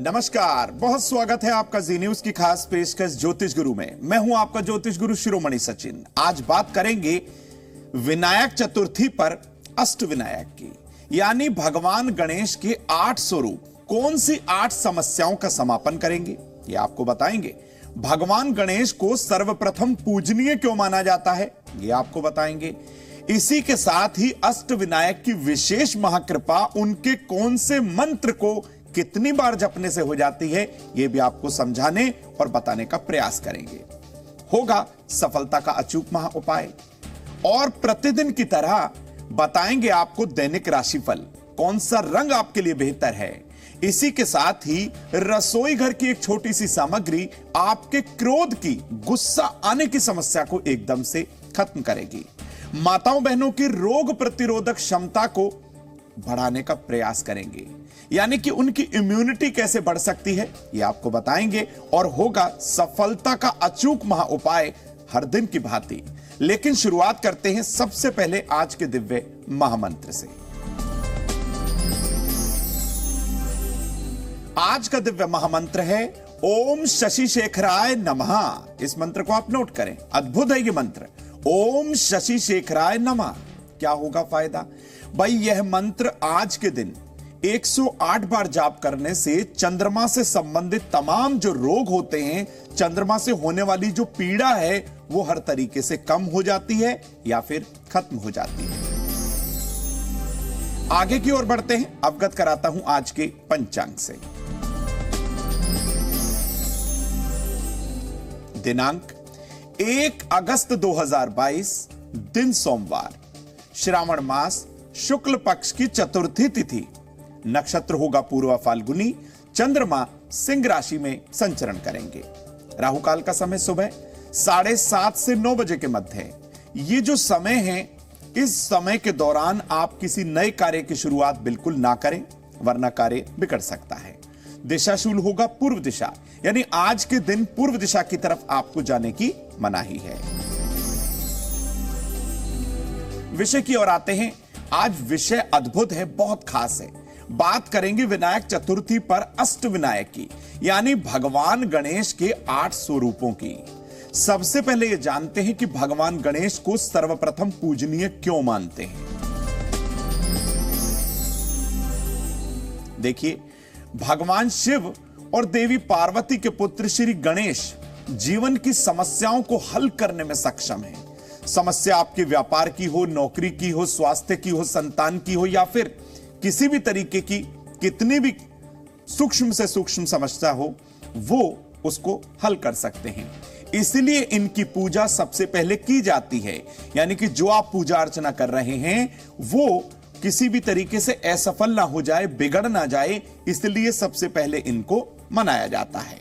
नमस्कार, बहुत स्वागत है आपका जी न्यूज की खास पेशकश ज्योतिष गुरु में। मैं हूं आपका ज्योतिष गुरु शिरोमणि सचिन। आज बात करेंगे विनायक चतुर्थी पर अष्टविनायक की, यानी भगवान गणेश के 8 स्वरूप कौन सी 8 समस्याओं का समापन करेंगे, ये आपको बताएंगे। भगवान गणेश को सर्वप्रथम पूजनीय क्यों माना जाता है, ये आपको बताएंगे। इसी के साथ ही अष्टविनायक की विशेष महाकृपा उनके कौन से मंत्र को कितनी बार जपने से हो जाती है, यह भी आपको समझाने और बताने का प्रयास करेंगे। होगा सफलता का अचूक महा उपाय और प्रतिदिन की तरह बताएंगे आपको दैनिक राशिफल, कौन सा रंग आपके लिए बेहतर है। इसी के साथ ही रसोई घर की एक छोटी सी सामग्री आपके क्रोध की, गुस्सा आने की समस्या को एकदम से खत्म करेगी। माताओं बहनों की रोग प्रतिरोधक क्षमता को बढ़ाने का प्रयास करेंगे, यानी कि उनकी इम्यूनिटी कैसे बढ़ सकती है, यह आपको बताएंगे। और होगा सफलता का अचूक महा उपाय हर दिन की भांति। लेकिन शुरुआत करते हैं सबसे पहले आज के दिव्य महामंत्र से। आज का दिव्य महामंत्र है ओम शशि शेखराय नमः। इस मंत्र को आप नोट करें, अद्भुत है ये मंत्र। ओम शशि शेखराय नमः। क्या होगा फायदा भाई? यह मंत्र आज के दिन 108 बार जाप करने से चंद्रमा से संबंधित तमाम जो रोग होते हैं, चंद्रमा से होने वाली जो पीड़ा है, वो हर तरीके से कम हो जाती है या फिर खत्म हो जाती है। आगे की ओर बढ़ते हैं, अवगत कराता हूं आज के पंचांग से। दिनांक 1 अगस्त 2022, दिन सोमवार, श्रावण मास शुक्ल पक्ष की चतुर्थी तिथि, नक्षत्र होगा पूर्वा फाल्गुनी, चंद्रमा सिंह राशि में संचरण करेंगे। राहु काल का समय सुबह 7:30 से 9 बजे के मध्य है। ये जो समय है, इस समय के दौरान आप किसी नए कार्य की शुरुआत बिल्कुल ना करें, वरना कार्य बिगड़ सकता है। दिशाशूल होगा पूर्व दिशा, यानी आज के दिन पूर्व दिशा की तरफ आपको जाने की मनाही है। विषय की ओर आते हैं। आज विषय अद्भुत है, बहुत खास है। बात करेंगे विनायक चतुर्थी पर अष्टविनायक की, यानी भगवान गणेश के 8 स्वरूपों की। सबसे पहले यह जानते हैं कि भगवान गणेश को सर्वप्रथम पूजनीय क्यों मानते हैं। देखिए, भगवान शिव और देवी पार्वती के पुत्र श्री गणेश जीवन की समस्याओं को हल करने में सक्षम है। समस्या आपके व्यापार की हो, नौकरी की हो, स्वास्थ्य की हो, संतान की हो, या फिर किसी भी तरीके की कितनी भी सूक्ष्म से सूक्ष्म समस्या हो, वो उसको हल कर सकते हैं। इसलिए इनकी पूजा सबसे पहले की जाती है, यानी कि जो आप पूजा अर्चना कर रहे हैं वो किसी भी तरीके से असफल ना हो जाए, बिगड़ ना जाए, इसलिए सबसे पहले इनको मनाया जाता है।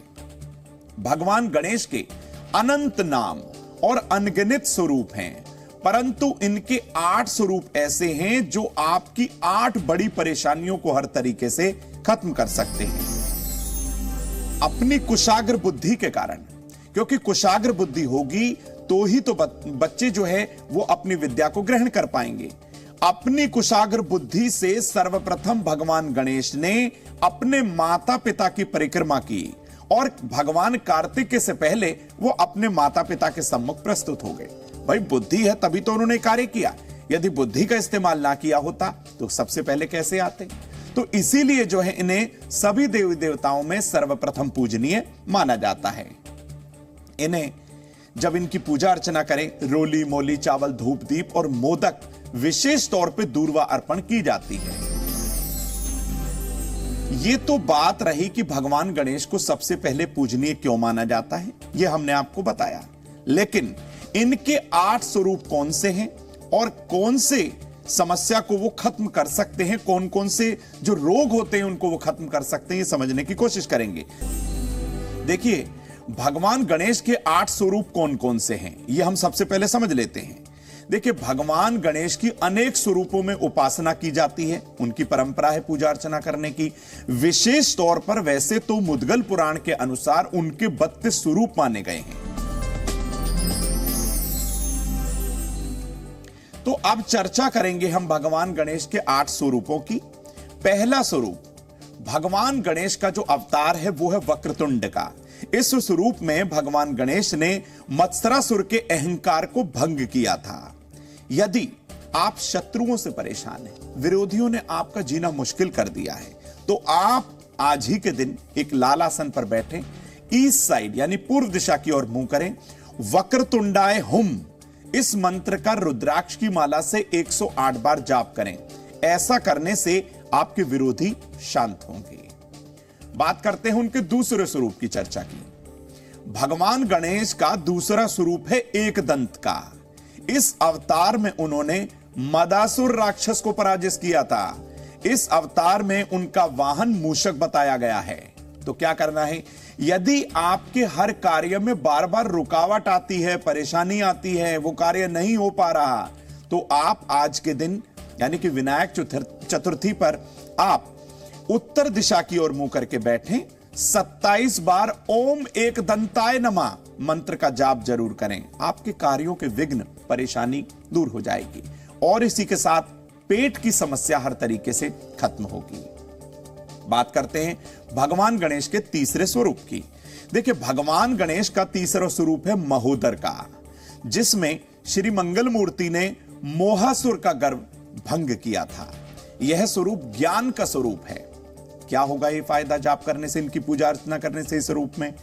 भगवान गणेश के अनंत नाम और अनगिनत स्वरूप हैं, परंतु इनके 8 स्वरूप ऐसे हैं जो आपकी 8 बड़ी परेशानियों को हर तरीके से खत्म कर सकते हैं। अपनी कुशाग्र बुद्धि के कारण, क्योंकि कुशाग्र बुद्धि होगी तो ही तो बच्चे जो है वो अपनी विद्या को ग्रहण कर पाएंगे। अपनी कुशाग्र बुद्धि से सर्वप्रथम भगवान गणेश ने अपने माता पिता की परिक्रमा की और भगवान कार्तिक से पहले वो अपने माता पिता के सम्मुख प्रस्तुत हो गए। भाई बुद्धि है तभी तो उन्होंने कार्य किया, यदि बुद्धि का इस्तेमाल ना किया होता तो सबसे पहले कैसे आते। तो इसीलिए जो है इन्हें सभी देवी देवताओं में सर्वप्रथम पूजनीय माना जाता है। इन्हें जब इनकी पूजा अर्चना करें, रोली मोली चावल धूप दीप और मोदक विशेष तौर पे दूर्वा अर्पण की जाती है। ये तो बात रही कि भगवान गणेश को सबसे पहले पूजनीय क्यों माना जाता है, ये हमने आपको बताया। लेकिन इनके 8 स्वरूप कौन से हैं और कौन से समस्या को वो खत्म कर सकते हैं, कौन कौन से जो रोग होते हैं उनको वो खत्म कर सकते हैं, ये समझने की कोशिश करेंगे। देखिए, भगवान गणेश के 8 स्वरूप कौन कौन से हैं, ये हम सबसे पहले समझ लेते हैं। देखिए, भगवान गणेश की अनेक स्वरूपों में उपासना की जाती है, उनकी परंपरा है पूजा अर्चना करने की। विशेष तौर पर वैसे तो मुद्गल पुराण के अनुसार उनके 32 स्वरूप माने गए हैं। तो अब चर्चा करेंगे हम भगवान गणेश के 8 स्वरूपों की। पहला स्वरूप भगवान गणेश का जो अवतार है वो है वक्रतुंड का। इस स्वरूप में भगवान गणेश ने मत्सरासुर के अहंकार को भंग किया था। यदि आप शत्रुओं से परेशान हैं, विरोधियों ने आपका जीना मुश्किल कर दिया है, तो आप आज ही के दिन एक लाल आसन पर बैठें, ईस्ट साइड यानी पूर्व दिशा की ओर मुंह करें, वक्रतुंडाय हुम इस मंत्र का रुद्राक्ष की माला से 108 बार जाप करें। ऐसा करने से आपके विरोधी शांत होंगे। बात करते हैं उनके दूसरे स्वरूप की चर्चा की। भगवान गणेश का दूसरा स्वरूप है एक दंत का। इस अवतार में उन्होंने मदासुर राक्षस को पराजित किया था। इस अवतार में उनका वाहन मूषक बताया गया है। तो क्या करना है? यदि आपके हर कार्य में बार बार रुकावट आती है, परेशानी आती है, वो कार्य नहीं हो पा रहा, तो आप आज के दिन यानी कि विनायक चतुर्थी पर आप उत्तर दिशा की ओर मुंह करके बैठें, 27 बार ओम एक दंताय नमः मंत्र का जाप जरूर करें। आपके कार्यों के विघ्न, परेशानी दूर हो जाएगी और इसी के साथ पेट की समस्या हर तरीके से खत्म होगी। बात करते हैं भगवान गणेश के तीसरे स्वरूप की। देखिए, भगवान गणेश का तीसरा स्वरूप है महोदर का, जिसमें श्री मंगल मूर्ति ने मोहासुर का गर्व भंग किया था। यह स्वरूप ज्ञान का स्वरूप है। क्या होगा ये फायदा जाप करने से, इनकी पूजा अर्चना करने से इस स्वरूप में?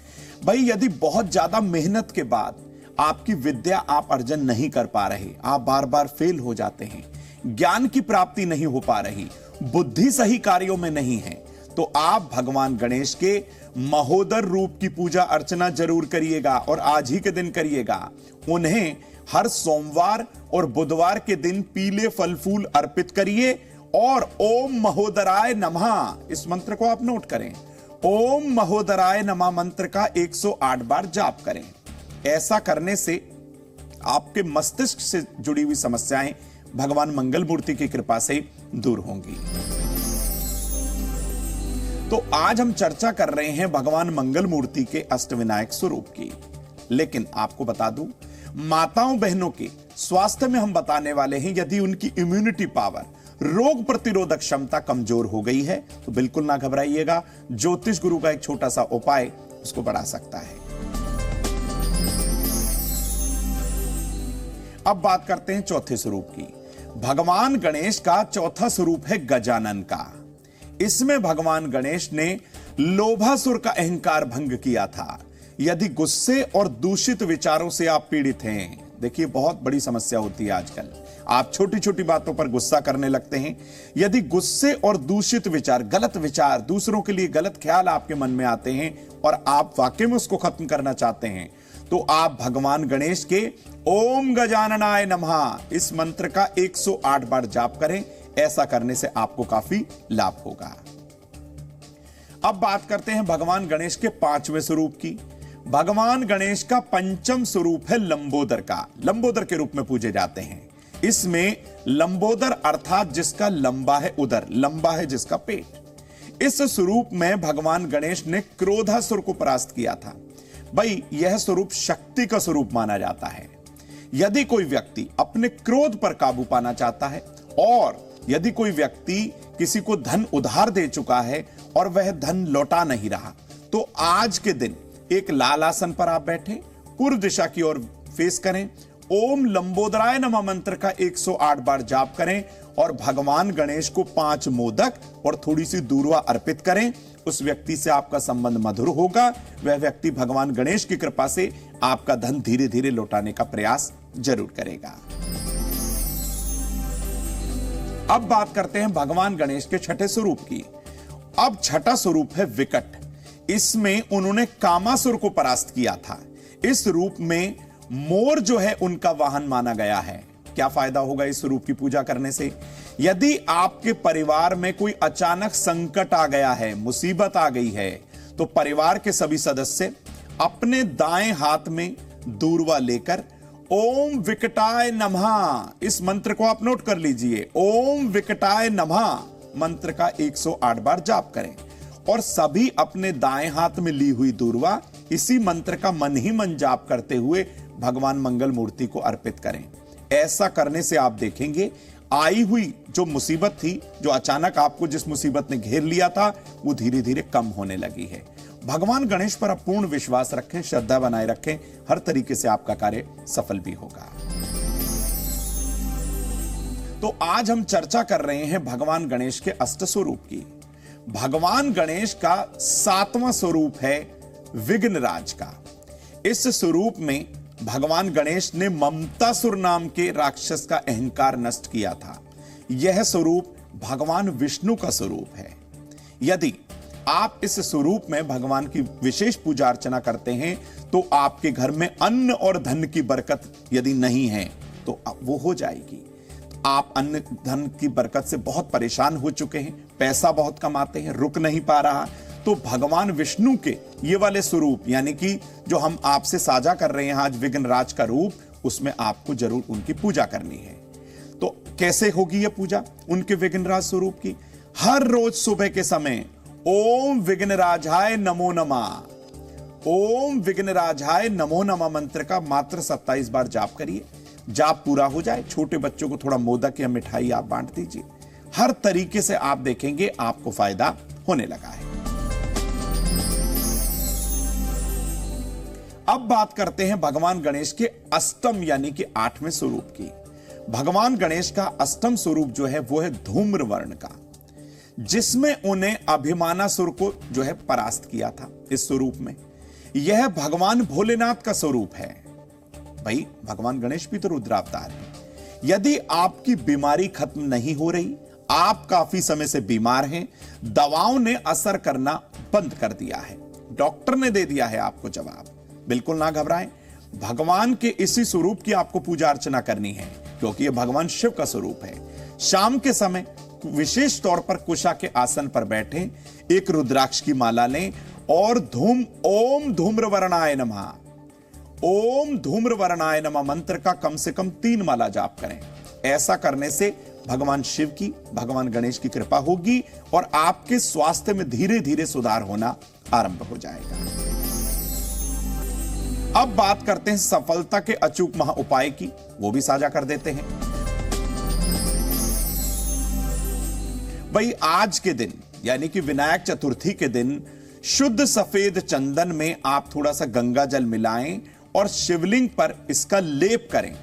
भाई, यदि बहुत ज्यादा मेहनत के बाद आपकी विद्या आप अर्जन नहीं कर पा रहे, आप बार बार फेल हो जाते हैं, ज्ञान की प्राप्ति नहीं हो पा रही, बुद्धि सही कार्यों में नहीं है, तो आप भगवान गणेश के महोदर रूप की पूजा अर्चना जरूर करिएगा और आज ही के दिन करिएगा। उन्हें हर सोमवार और बुधवार के दिन पीले फल फूल अर्पित करिए और ओम महोदराय नमः इस मंत्र को आप नोट करें। ओम महोदराय नमः मंत्र का 108 बार जाप करें। ऐसा करने से आपके मस्तिष्क से जुड़ी हुई समस्याएं भगवान मंगल मूर्ति की कृपा से दूर होंगी। तो आज हम चर्चा कर रहे हैं भगवान मंगल मूर्ति के अष्टविनायक स्वरूप की। लेकिन आपको बता दूं, माताओं बहनों के स्वास्थ्य में हम बताने वाले हैं। यदि उनकी इम्यूनिटी पावर, रोग प्रतिरोधक क्षमता कमजोर हो गई है तो बिल्कुल ना घबराइएगा। ज्योतिष गुरु का एक छोटा सा उपाय उसको बढ़ा सकता है। अब बात करते हैं चौथे स्वरूप की। भगवान गणेश का चौथा स्वरूप है गजानन का। इसमें भगवान गणेश ने लोभासुर का अहंकार भंग किया था। यदि गुस्से और दूषित विचारों से आप पीड़ित हैं, देखिए बहुत बड़ी समस्या होती है आजकल, आप छोटी छोटी बातों पर गुस्सा करने लगते हैं। यदि गुस्से और दूषित विचार, गलत विचार, दूसरों के लिए गलत ख्याल आपके मन में आते हैं और आप वाकई में उसको खत्म करना चाहते हैं, तो आप भगवान गणेश के ओम गजाननाय नमः इस मंत्र का 108 बार जाप करें। ऐसा करने से आपको काफी लाभ होगा। अब बात करते हैं भगवान गणेश के पांचवें स्वरूप की। भगवान गणेश का पंचम स्वरूप है लंबोदर का। लंबोदर के रूप में पूजे जाते हैं। इसमें लंबोदर अर्थात जिसका लंबा है उदर, लंबा है जिसका पेट। इस स्वरूप में भगवान गणेश ने क्रोधासुर को परास्त किया था। भाई, यह स्वरूप शक्ति का स्वरूप माना जाता है। यदि कोई व्यक्ति अपने क्रोध पर काबू पाना चाहता है और यदि कोई व्यक्ति किसी को धन उधार दे चुका है और वह धन लौटा नहीं रहा, तो आज के दिन एक लाल आसन पर आप बैठे, पूर्व दिशा की ओर फेस करें, ओम लंबोदराय नमः मंत्र का 108 बार जाप करें और भगवान गणेश को 5 मोदक और थोड़ी सी दूर्वा अर्पित करें। उस व्यक्ति से आपका संबंध मधुर होगा। वह व्यक्ति भगवान गणेश की कृपा से आपका धन धीरे धीरे लौटाने का प्रयास जरूर करेगा। अब बात करते हैं भगवान गणेश के छठे स्वरूप की। अब छठा स्वरूप है विकट। इसमें उन्होंने कामासुर को परास्त किया था। इस रूप में मोर जो है उनका वाहन माना गया है। क्या फायदा होगा इस स्वरूप की पूजा करने से? यदि आपके परिवार में कोई अचानक संकट आ गया है, मुसीबत आ गई है, तो परिवार के सभी सदस्य अपने दाएं हाथ में दूर्वा लेकर ओम विकटाय नमः इस मंत्र को आप नोट कर लीजिए। ओम विकटाय नमः मंत्र का 108 बार जाप करें और सभी अपने दाएं हाथ में ली हुई दूर्वा इसी मंत्र का मन ही मन जाप करते हुए भगवान मंगल मूर्ति को अर्पित करें। ऐसा करने से आप देखेंगे आई हुई जो मुसीबत थी, जो अचानक आपको जिस मुसीबत ने घेर लिया था, वो धीरे धीरे कम होने लगी है। भगवान गणेश पर आप पूर्ण विश्वास रखें, श्रद्धा बनाए रखें, हर तरीके से आपका कार्य सफल भी होगा। तो आज हम चर्चा कर रहे हैं भगवान गणेश के अष्ट स्वरूप की। भगवान गणेश का 7वां स्वरूप है विघ्नराज का। इस स्वरूप में भगवान गणेश ने ममतासुर नाम के राक्षस का अहंकार नष्ट किया था। यह स्वरूप भगवान विष्णु का स्वरूप है। यदि आप इस स्वरूप में भगवान की विशेष पूजा अर्चना करते हैं तो आपके घर में अन्न और धन की बरकत यदि नहीं है तो वो हो जाएगी। आप अन्न धन की बरकत से बहुत परेशान हो चुके हैं, पैसा बहुत कमाते हैं, रुक नहीं पा रहा, तो भगवान विष्णु के ये वाले स्वरूप यानी कि जो हम आपसे साझा कर रहे हैं आज विघ्नराज का रूप, उसमें आपको जरूर उनकी पूजा करनी है। तो कैसे होगी यह पूजा उनके विघ्नराज स्वरूप की? हर रोज सुबह के समय ओम विघ्नराजाय नमो नमः, ओम विघ्नराजाय नमो नमः मंत्र का मात्र 27 बार जाप करिए। जाप पूरा हो जाए, छोटे बच्चों को थोड़ा मोदक या मिठाई आप बांट दीजिए। हर तरीके से आप देखेंगे आपको फायदा होने लगा है। अब बात करते हैं भगवान गणेश के अष्टम यानी कि 8वें स्वरूप की। भगवान गणेश का अष्टम स्वरूप जो है वो है धूम्र वर्ण का, जिसमें उन्हें अभिमानासुर को जो है परास्त किया था। इस स्वरूप में यह भगवान भोलेनाथ का स्वरूप है। भाई भगवान गणेश भी तो रुद्रावतार है। यदि आपकी बीमारी खत्म नहीं हो रही, आप काफी समय से बीमार हैं, दवाओं ने असर करना बंद कर दिया है, डॉक्टर ने दे दिया है आपको जवाब, बिल्कुल ना घबराएं। भगवान के इसी स्वरूप की आपको पूजा अर्चना करनी है, क्योंकि यह भगवान शिव का स्वरूप है। शाम के समय विशेष तौर पर कुशा के आसन पर बैठें, एक रुद्राक्ष की माला लें और ओम धूम्रवर्णाय नमः, ओम धूम्रवर्णाय नमः मंत्र का कम से कम 3 माला जाप करें। ऐसा करने से भगवान शिव की, भगवान गणेश की कृपा होगी और आपके स्वास्थ्य में धीरे धीरे सुधार होना आरंभ हो जाएगा। अब बात करते हैं सफलता के अचूक महा उपाय की, वो भी साझा कर देते हैं। भाई आज के दिन यानी कि विनायक चतुर्थी के दिन शुद्ध सफेद चंदन में आप थोड़ा सा गंगा जल मिलाएं और शिवलिंग पर इसका लेप करें।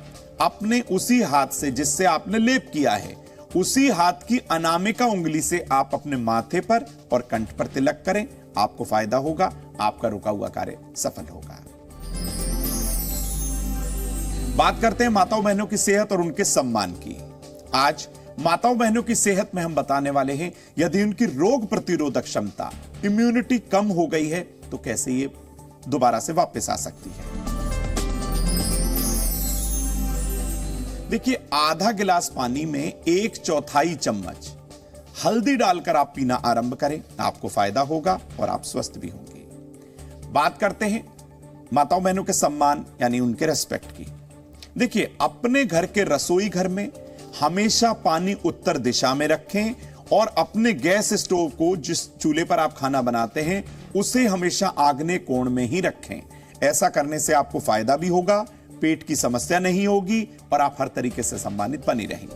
अपने उसी हाथ से जिससे आपने लेप किया है, उसी हाथ की अनामिका उंगली से आप अपने माथे पर और कंठ पर तिलक करें। आपको फायदा होगा, आपका रुका हुआ कार्य सफल होगा। बात करते हैं माताओं बहनों की सेहत और उनके सम्मान की। आज माताओं बहनों की सेहत में हम बताने वाले हैं, यदि उनकी रोग प्रतिरोधक क्षमता, इम्यूनिटी कम हो गई है तो कैसे ये दोबारा से वापस आ सकती है। देखिए, आधा गिलास पानी में 1/4 चम्मच हल्दी डालकर आप पीना आरंभ करें, आपको फायदा होगा और आप स्वस्थ भी होंगे। बात करते हैं माताओं बहनों के सम्मान यानी उनके रेस्पेक्ट की। देखिए, अपने घर के रसोई घर में हमेशा पानी उत्तर दिशा में रखें और अपने गैस स्टोव को, जिस चूल्हे पर आप खाना बनाते हैं, उसे हमेशा आग्नेय कोण में ही रखें। ऐसा करने से आपको फायदा भी होगा, पेट की समस्या नहीं होगी और आप हर तरीके से सम्मानित बनी रहेंगे।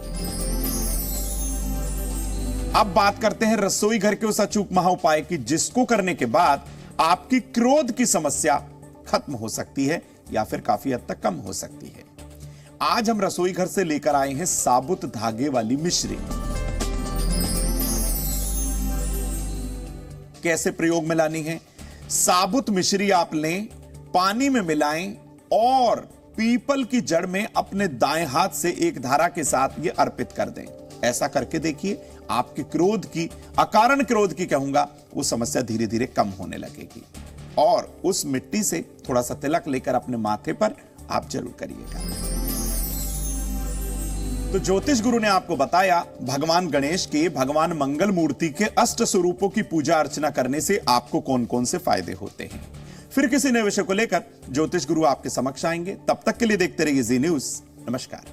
अब बात करते हैं रसोई घर के उस अचूक महा उपाय की, जिसको करने के बाद आपकी क्रोध की समस्या खत्म हो सकती है या फिर काफी हद तक कम हो सकती है। आज हम रसोई घर से लेकर आए हैं साबुत धागे वाली मिश्री। कैसे प्रयोग में लानी है? साबुत मिश्री आप लें, पानी में मिलाएं और पीपल की जड़ में अपने दाएं हाथ से एक धारा के साथ ये अर्पित कर दें। ऐसा करके देखिए, आपके क्रोध की, अकारण क्रोध की कहूंगा, वो समस्या धीरे धीरे कम होने लगेगी। और उस मिट्टी से थोड़ा सा तिलक लेकर अपने माथे पर आप जरूर करिएगा। तो ज्योतिष गुरु ने आपको बताया भगवान गणेश के, भगवान मंगल मूर्ति के अष्ट स्वरूपों की पूजा अर्चना करने से आपको कौन कौन से फायदे होते हैं। फिर किसी नए विषय को लेकर ज्योतिष गुरु आपके समक्ष आएंगे। तब तक के लिए देखते रहिए जी न्यूज। नमस्कार।